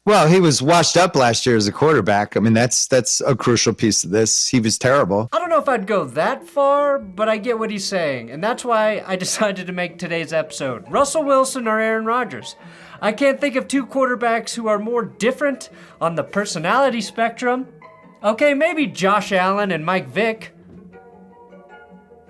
Well, he was washed up last year as a quarterback. I mean, that's a crucial piece of this. He was terrible. I don't know if I'd go that far, but I get what he's saying, and that's why I decided to make today's episode. Russell Wilson or Aaron Rodgers? I can't think of two quarterbacks who are more different on the personality spectrum. Okay, maybe Josh Allen and Mike Vick.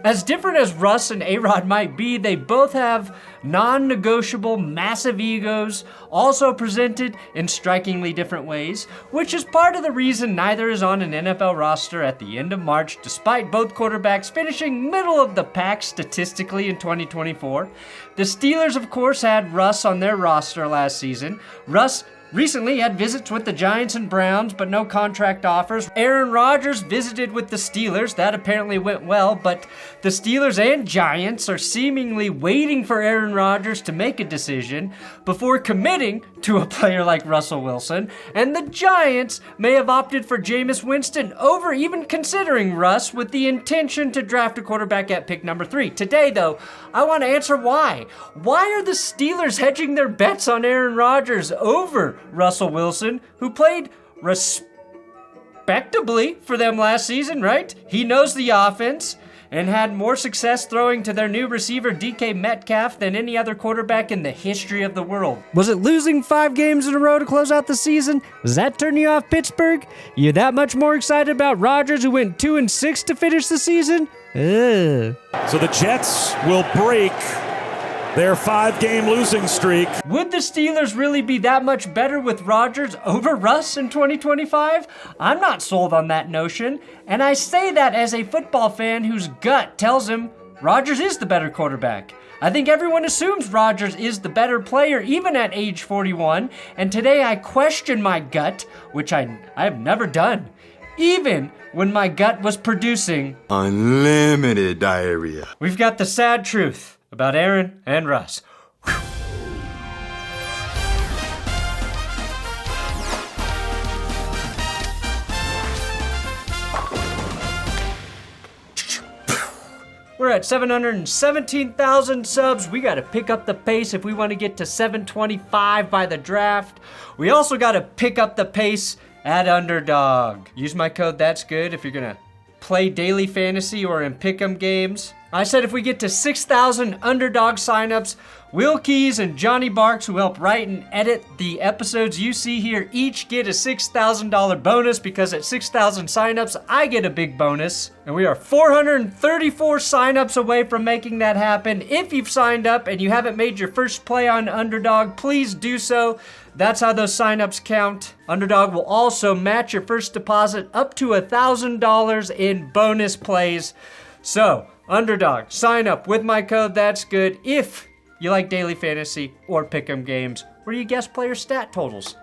As different as Russ and A-Rod might be, they both have non-negotiable, massive egos, also presented in strikingly different ways, which is part of the reason neither is on an NFL roster at the end of March, despite both quarterbacks finishing middle of the pack statistically in 2024. The Steelers, of course, had Russ on their roster last season. Russ recently had visits with the Giants and Browns, but no contract offers. Aaron Rodgers visited with the Steelers. That apparently went well, but the Steelers and Giants are seemingly waiting for Aaron Rodgers to make a decision before committing to a player like Russell Wilson. And the Giants may have opted for Jameis Winston over even considering Russ with the intention to draft a quarterback at pick number 3. Today, though, I want to answer why. Why are the Steelers hedging their bets on Aaron Rodgers over Russell Wilson, who played respectably for them last season, right? He knows the offense and had more success throwing to their new receiver DK Metcalf than any other quarterback in the history of the world. Was it losing 5 games in a row to close out the season? Does that turn you off Pittsburgh? You that much more excited about Rodgers, who went 2-6 to finish the season? Ugh. So the Jets will break their 5-game losing streak. Would the Steelers really be that much better with Rodgers over Russ in 2025? I'm not sold on that notion, and I say that as a football fan whose gut tells him Rodgers is the better quarterback. I think everyone assumes Rodgers is the better player even at age 41, and today I question my gut, which I have never done, even when my gut was producing unlimited diarrhea. We've got the sad truth about Aaron and Russ. Whew. We're at 717,000 subs. We gotta pick up the pace if we want to get to 725 by the draft. We also gotta pick up the pace at Underdog. Use my code That'sGood if you're gonna play daily fantasy or in pick'em games. I said if we get to 6,000 Underdog signups, Will Keys and Johnny Barks, who help write and edit the episodes you see here, each get a $6,000 bonus, because at 6,000 signups, I get a big bonus. And we are 434 signups away from making that happen. If you've signed up and you haven't made your first play on Underdog, please do so. That's how those signups count. Underdog will also match your first deposit up to $1,000 in bonus plays. So, Underdog, sign up with my code That'sGood if you like daily fantasy or pick'em games where you guess player stat totals.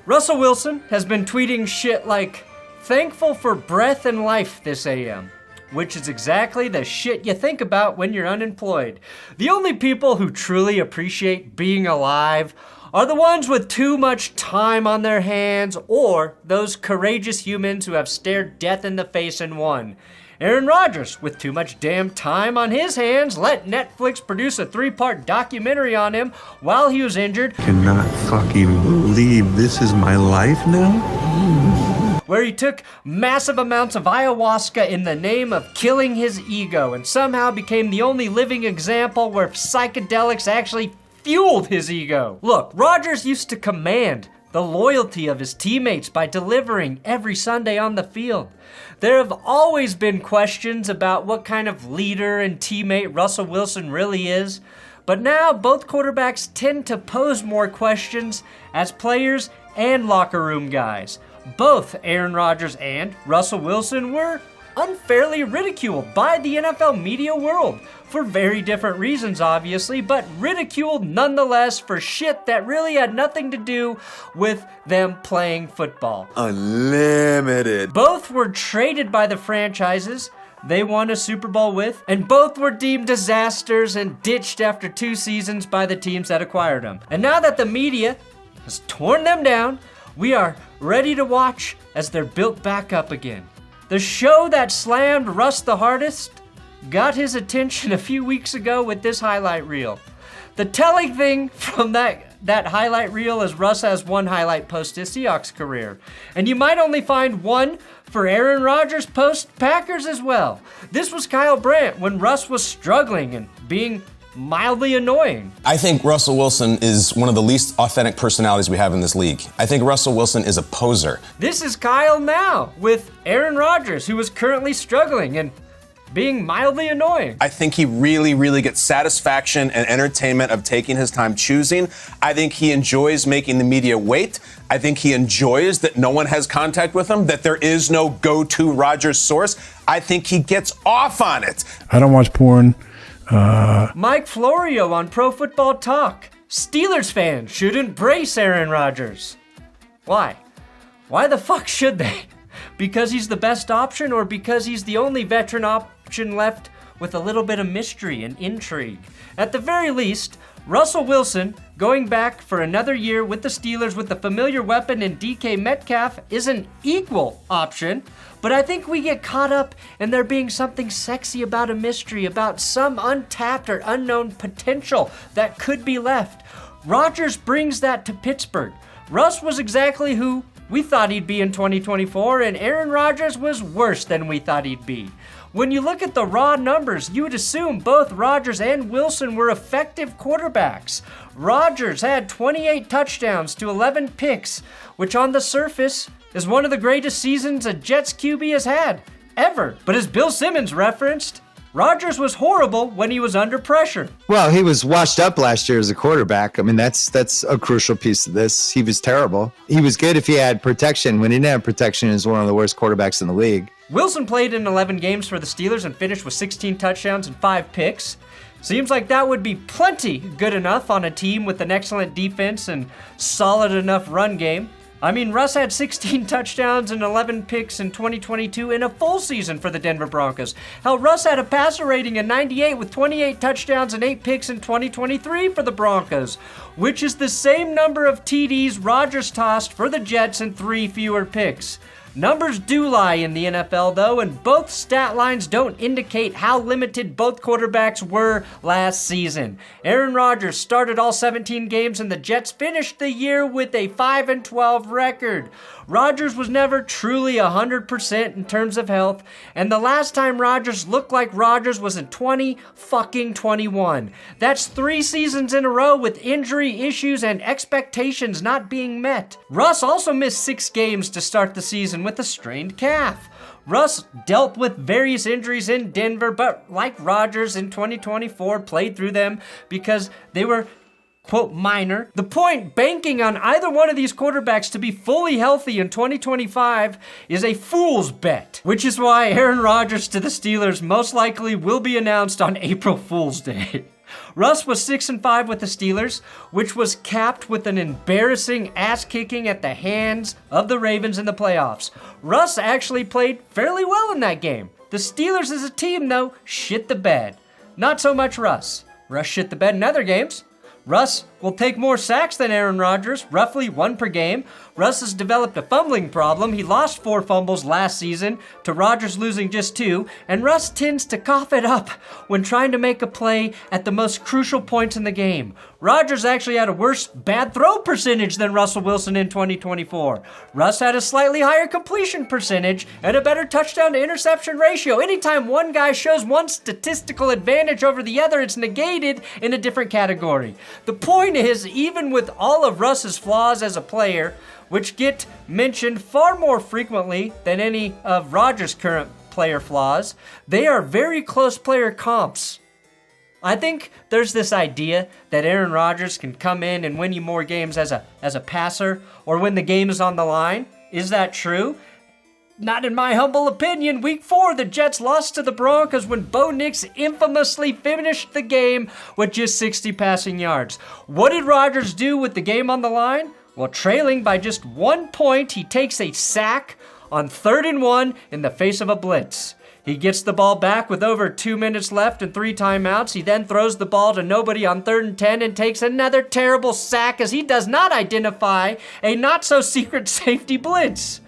Russell Wilson has been tweeting shit like, "Thankful for breath and life this AM," which is exactly the shit you think about when you're unemployed. The only people who truly appreciate being alive are the ones with too much time on their hands, or those courageous humans who have stared death in the face and won. Aaron Rodgers, with too much damn time on his hands, let Netflix produce a 3-part documentary on him while he was injured. Cannot fucking believe this is my life now. Where he took massive amounts of ayahuasca in the name of killing his ego and somehow became the only living example where psychedelics actually fueled his ego. Look, Rodgers used to command the loyalty of his teammates by delivering every Sunday on the field. There have always been questions about what kind of leader and teammate Russell Wilson really is, but now both quarterbacks tend to pose more questions as players and locker room guys. Both Aaron Rodgers and Russell Wilson were unfairly ridiculed by the NFL media world for very different reasons, obviously, but ridiculed nonetheless for shit that really had nothing to do with them playing football. Unlimited. Both were traded by the franchises they won a Super Bowl with, and both were deemed disasters and ditched after 2 seasons by the teams that acquired them. And now that the media has torn them down, we are ready to watch as they're built back up again. The show that slammed Russ the hardest got his attention a few weeks ago with this highlight reel. The telling thing from that highlight reel is Russ has one highlight post his Seahawks career. And you might only find one for Aaron Rodgers post Packers as well. This was Kyle Brandt when Russ was struggling and being mildly annoying. I think Russell Wilson is one of the least authentic personalities we have in this league. I think Russell Wilson is a poser. This is Kyle now with Aaron Rodgers, who is currently struggling and being mildly annoying. I think he really gets satisfaction and entertainment of taking his time choosing. I think he enjoys making the media wait. I think he enjoys that no one has contact with him, that there is no go-to Rodgers source. I think he gets off on it. I don't watch porn. Mike Florio on Pro Football Talk. Steelers fans should embrace Aaron Rodgers. Why? Why the fuck should they? Because he's the best option, or because he's the only veteran option left with a little bit of mystery and intrigue? At the very least, Russell Wilson, going back for another year with the Steelers with the familiar weapon in DK Metcalf, is an equal option. But I think we get caught up in there being something sexy about a mystery, about some untapped or unknown potential that could be left. Rodgers brings that to Pittsburgh. Russ was exactly who we thought he'd be in 2024, and Aaron Rodgers was worse than we thought he'd be. When you look at the raw numbers, you would assume both Rodgers and Wilson were effective quarterbacks. Rodgers had 28 touchdowns to 11 picks, which on the surface is one of the greatest seasons a Jets QB has had, ever. But as Bill Simmons referenced, Rodgers was horrible when he was under pressure. Well, he was washed up last year as a quarterback. I mean, that's a crucial piece of this. He was terrible. He was good if he had protection. When he didn't have protection, he was one of the worst quarterbacks in the league. Wilson played in 11 games for the Steelers and finished with 16 touchdowns and 5 picks. Seems like that would be plenty good enough on a team with an excellent defense and solid enough run game. I mean, Russ had 16 touchdowns and 11 picks in 2022 in a full season for the Denver Broncos. Hell, Russ had a passer rating of 98 with 28 touchdowns and 8 picks in 2023 for the Broncos, which is the same number of TDs Rodgers tossed for the Jets and 3 fewer picks. Numbers do lie in the NFL, though, and both stat lines don't indicate how limited both quarterbacks were last season. Aaron Rodgers started all 17 games, and the Jets finished the year with a 5-12 record. Rodgers was never truly 100% in terms of health, and the last time Rodgers looked like Rodgers was in 2021. That's 3 seasons in a row with injury issues and expectations not being met. Russ also missed 6 games to start the season with a strained calf. Russ dealt with various injuries in Denver, but like Rodgers in 2024, played through them because they were, quote, minor. The point, banking on either one of these quarterbacks to be fully healthy in 2025 is a fool's bet, which is why Aaron Rodgers to the Steelers most likely will be announced on April Fool's Day. Russ was 6-5 with the Steelers, which was capped with an embarrassing ass-kicking at the hands of the Ravens in the playoffs. Russ actually played fairly well in that game. The Steelers as a team, though, shit the bed. Not so much Russ. Russ shit the bed in other games. Russ will take more sacks than Aaron Rodgers, roughly 1 per game. Russ has developed a fumbling problem. He lost 4 fumbles last season to Rodgers losing just 2, and Russ tends to cough it up when trying to make a play at the most crucial points in the game. Rodgers actually had a worse bad throw percentage than Russell Wilson in 2024. Russ had a slightly higher completion percentage and a better touchdown to interception ratio. Anytime one guy shows one statistical advantage over the other, it's negated in a different category. The point is, even with all of Russ's flaws as a player, which get mentioned far more frequently than any of Rodgers' current player flaws, they are very close player comps. I think there's this idea that Aaron Rodgers can come in and win you more games as a passer or when the game is on the line. Is that true? Not in my humble opinion. Week 4, the Jets lost to the Broncos when Bo Nix infamously finished the game with just 60 passing yards. What did Rodgers do with the game on the line? Well, trailing by just 1 point, he takes a sack on 3rd and 1 in the face of a blitz. He gets the ball back with over 2 minutes left and 3 timeouts. He then throws the ball to nobody on 3rd and 10 and takes another terrible sack as he does not identify a not-so-secret safety blitz.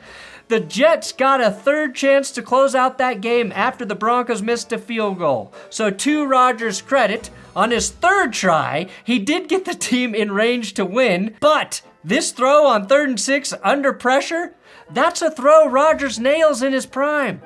The Jets got a third chance to close out that game after the Broncos missed a field goal. So to Rodgers' credit, on his third try, he did get the team in range to win, but this throw on 3rd and 6 under pressure, that's a throw Rodgers nails in his prime.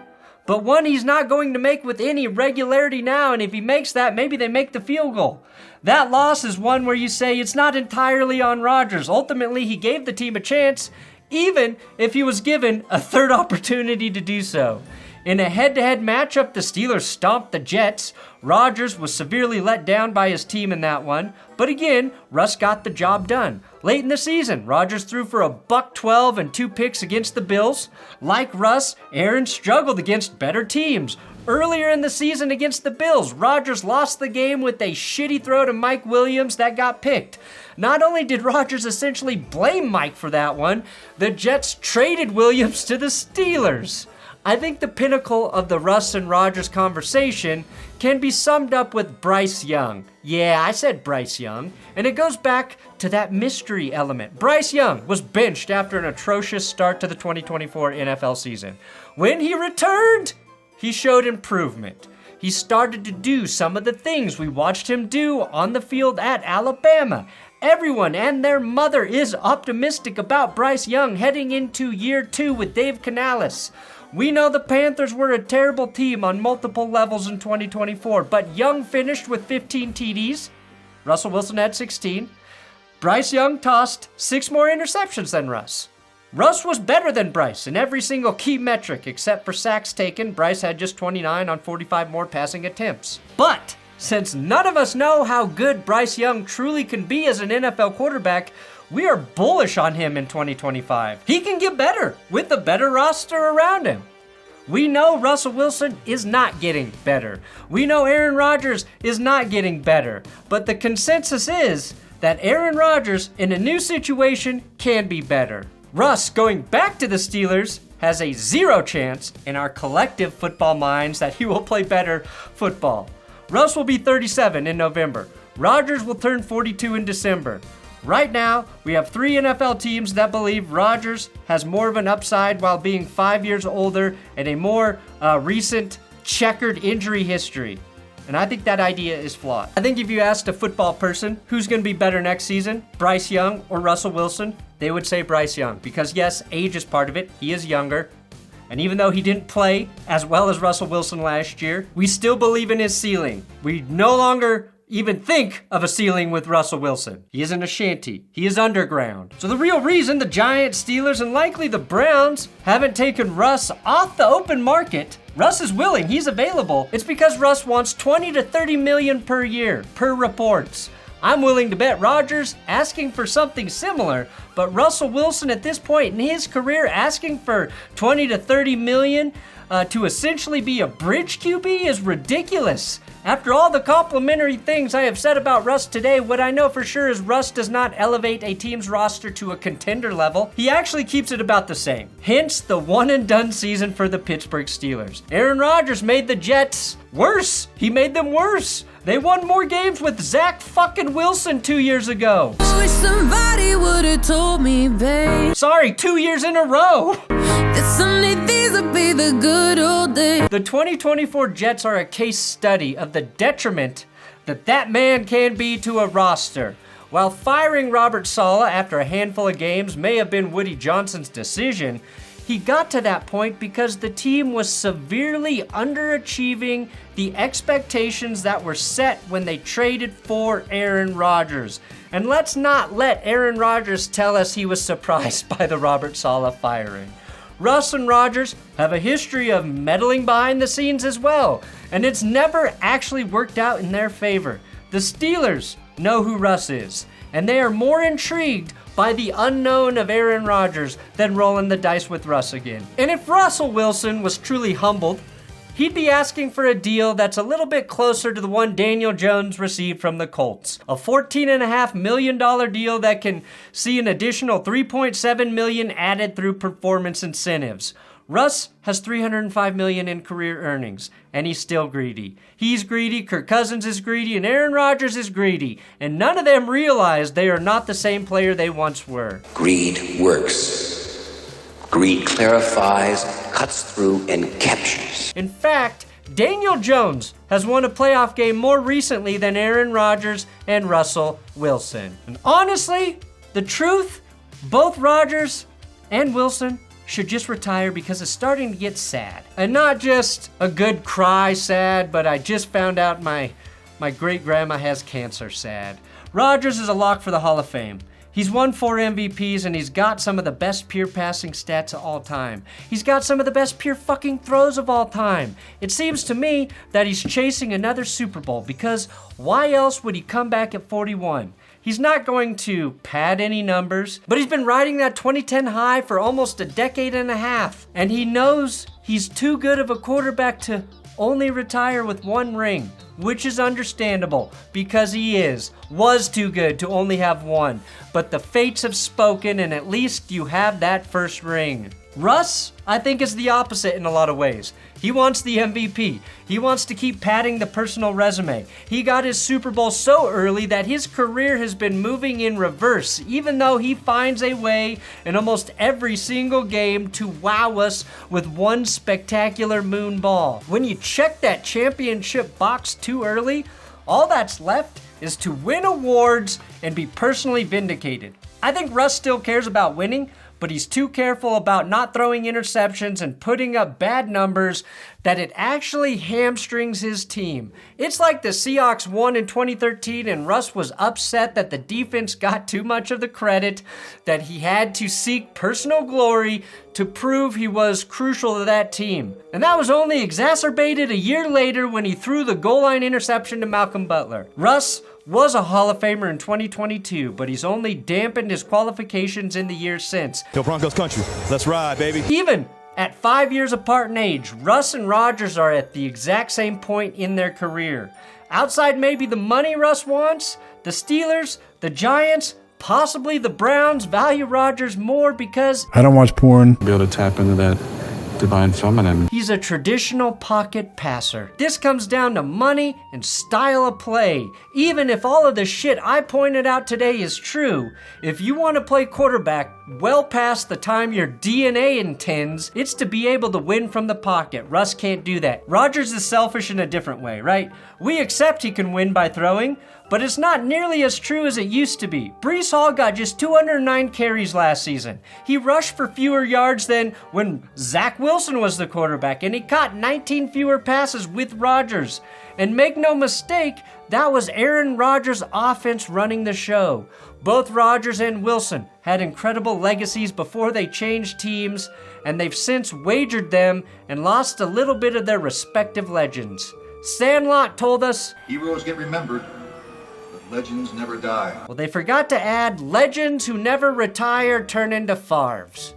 But one he's not going to make with any regularity now, and if he makes that, maybe they make the field goal. That loss is one where you say it's not entirely on Rodgers. Ultimately, he gave the team a chance, even if he was given a third opportunity to do so. In a head-to-head matchup, the Steelers stomped the Jets. Rodgers was severely let down by his team in that one, but again, Russ got the job done. Late in the season, Rodgers threw for $112 and 2 picks against the Bills. Like Russ, Aaron struggled against better teams. Earlier in the season against the Bills, Rodgers lost the game with a shitty throw to Mike Williams that got picked. Not only did Rodgers essentially blame Mike for that one, the Jets traded Williams to the Steelers. I think the pinnacle of the Russ and Rodgers conversation can be summed up with Bryce Young. Yeah, I said Bryce Young, and it goes back to that mystery element. Bryce Young was benched after an atrocious start to the 2024 NFL season. When he returned, he showed improvement. He started to do some of the things we watched him do on the field at Alabama. Everyone and their mother is optimistic about Bryce Young heading into year 2 with Dave Canales. We know the Panthers were a terrible team on multiple levels in 2024, but Young finished with 15 TDs. Russell Wilson had 16. Bryce Young tossed 6 more interceptions than Russ. Russ was better than Bryce in every single key metric except for sacks taken. Bryce had just 29 on 45 more passing attempts. But since none of us know how good Bryce Young truly can be as an NFL quarterback, we are bullish on him in 2025. He can get better with a better roster around him. We know Russell Wilson is not getting better. We know Aaron Rodgers is not getting better. But the consensus is that Aaron Rodgers in a new situation can be better. Russ going back to the Steelers has a 0 chance in our collective football minds that he will play better football. Russ will be 37 in November. Rodgers will turn 42 in December. Right now, we have 3 NFL teams that believe Rodgers has more of an upside while being 5 years older and a more recent checkered injury history. And I think that idea is flawed. I think if you asked a football person who's going to be better next season, Bryce Young or Russell Wilson, they would say Bryce Young. Because yes, age is part of it. He is younger. And even though he didn't play as well as Russell Wilson last year, we still believe in his ceiling. We no longer even think of a ceiling with Russell Wilson. He isn't a shanty. He is underground. So the real reason the Giants, Steelers, and likely the Browns haven't taken Russ off the open market, Russ is willing, he's available, it's because Russ wants $20 to $30 million per year, per reports. I'm willing to bet Rodgers asking for something similar, but Russell Wilson at this point in his career asking for $20 to $30 million to essentially be a bridge QB is ridiculous. After all the complimentary things I have said about Russ today, what I know for sure is Russ does not elevate a team's roster to a contender level. He actually keeps it about the same. Hence the one-and-done season for the Pittsburgh Steelers. Aaron Rodgers made the Jets worse. He made them worse. They won more games with Zach fucking Wilson 2 years ago. Wish somebody would've told me, babe. Sorry, 2 years in a row. That someday these would be the good old days. The 2024 Jets are a case study of the detriment that man can be to a roster. While firing Robert Saleh after a handful of games may have been Woody Johnson's decision, he got to that point because the team was severely underachieving the expectations that were set when they traded for Aaron Rodgers. And let's not let Aaron Rodgers tell us he was surprised by the Robert Saleh firing. Russ and Rodgers have a history of meddling behind the scenes as well, and it's never actually worked out in their favor. The Steelers know who Russ is, and they are more intrigued by the unknown of Aaron Rodgers than rolling the dice with Russ again. And if Russell Wilson was truly humbled, he'd be asking for a deal that's a little bit closer to the one Daniel Jones received from the Colts. A $14.5 million deal that can see an additional $3.7 million added through performance incentives. Russ has $305 million in career earnings, and he's still greedy. He's greedy, Kirk Cousins is greedy, and Aaron Rodgers is greedy. And none of them realize they are not the same player they once were. Greed works. Greed clarifies, cuts through, and captures. In fact, Daniel Jones has won a playoff game more recently than Aaron Rodgers and Russell Wilson. And honestly, the truth, both Rodgers and Wilson should just retire because it's starting to get sad. And not just a good cry sad, but I just found out my great-grandma has cancer sad. Rodgers is a lock for the Hall of Fame. He's won 4 MVPs and he's got some of the best pure passing stats of all time. He's got some of the best pure fucking throws of all time. It seems to me that he's chasing another Super Bowl because why else would he come back at 41? He's not going to pad any numbers, but he's been riding that 2010 high for almost a decade and a half. And he knows he's too good of a quarterback to only retire with 1 ring, which is understandable because he was too good to only have 1. But the fates have spoken and at least you have that first ring. Russ, I think, is the opposite in a lot of ways. He wants the MVP. He wants to keep padding the personal resume. He got his Super Bowl so early that his career has been moving in reverse, even though he finds a way in almost every single game to wow us with 1 spectacular moon ball. When you check that championship box too early, all that's left is to win awards and be personally vindicated. I think Russ still cares about winning, but he's too careful about not throwing interceptions and putting up bad numbers that it actually hamstrings his team. It's like the Seahawks won in 2013 and Russ was upset that the defense got too much of the credit, that he had to seek personal glory to prove he was crucial to that team. And that was only exacerbated a year later when he threw the goal line interception to Malcolm Butler. Russ was a Hall of Famer in 2022, but he's only dampened his qualifications in the years since. Go Broncos country. Let's ride, baby. Even at 5 years apart in age, Russ and Rodgers are at the exact same point in their career. Outside maybe the money Russ wants, the Steelers, the Giants, possibly the Browns value Rodgers more because I don't watch porn. Be able to tap into that divine feminine. He's a traditional pocket passer. This comes down to money and style of play. Even if all of the shit I pointed out today is true, if you want to play quarterback well past the time your DNA intends, it's to be able to win from the pocket. Russ can't do that. Rodgers is selfish in a different way, right? We accept he can win by throwing, but it's not nearly as true as it used to be. Breece Hall got just 209 carries last season. He rushed for fewer yards than when Zach Wilson was the quarterback, and he caught 19 fewer passes with Rodgers. And make no mistake, that was Aaron Rodgers' offense running the show. Both Rodgers and Wilson had incredible legacies before they changed teams, and they've since wagered them and lost a little bit of their respective legends. Sandlot told us, "Heroes get remembered, but legends never die." Well, they forgot to add legends who never retire turn into Favres.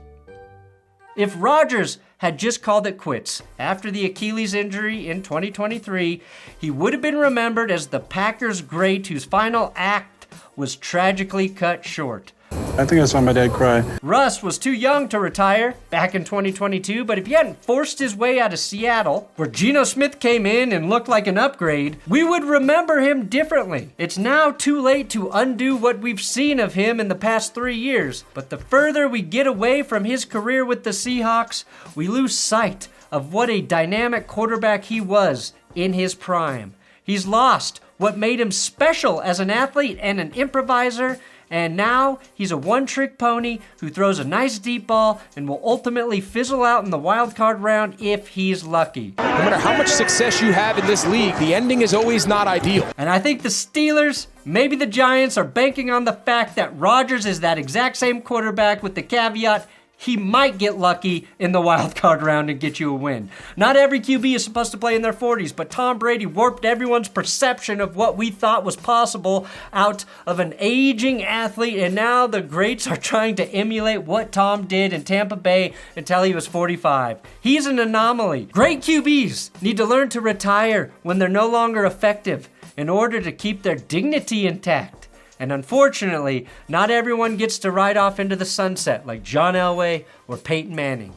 If Rodgers had just called it quits after the Achilles injury in 2023, he would have been remembered as the Packers great whose final act was tragically cut short. I think I saw my dad cry. Russ was too young to retire back in 2022, but if he hadn't forced his way out of Seattle, where Geno Smith came in and looked like an upgrade, we would remember him differently. It's now too late to undo what we've seen of him in the past 3 years, but the further we get away from his career with the Seahawks, we lose sight of what a dynamic quarterback he was in his prime. He's lost what made him special as an athlete and an improviser, and now he's a one-trick pony who throws a nice deep ball and will ultimately fizzle out in the wild card round if he's lucky. No matter how much success you have in this league, the ending is always not ideal. And I think the Steelers, maybe the Giants, are banking on the fact that Rodgers is that exact same quarterback with the caveat he might get lucky in the wild card round and get you a win. Not every QB is supposed to play in their 40s, but Tom Brady warped everyone's perception of what we thought was possible out of an aging athlete, and now the greats are trying to emulate what Tom did in Tampa Bay until he was 45. He's an anomaly. Great QBs need to learn to retire when they're no longer effective in order to keep their dignity intact. And unfortunately, not everyone gets to ride off into the sunset like John Elway or Peyton Manning.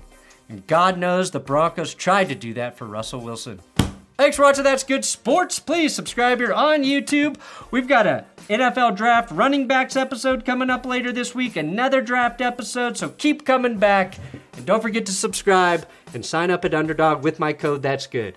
And God knows the Broncos tried to do that for Russell Wilson. Thanks for watching That's Good Sports. Please subscribe here on YouTube. We've got a NFL Draft running backs episode coming up later this week, another draft episode, so keep coming back. And don't forget to subscribe and sign up at Underdog with my code That's Good.